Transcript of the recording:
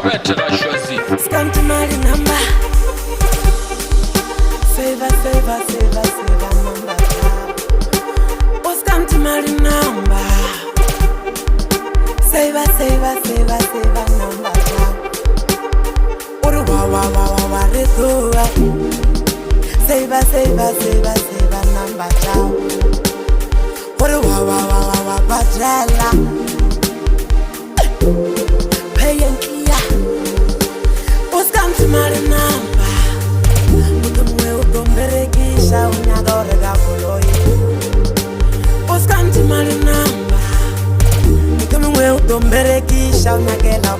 Scanty money number. Save number. Oh, scanty money number. Save number. Oh, wa retua. Save number. Oh, wa badrella. Pay and clear. Oh, scanty money number. Berekisha unyadorega koloyi Oskanti mali namba Mwe utomberekisha unyagela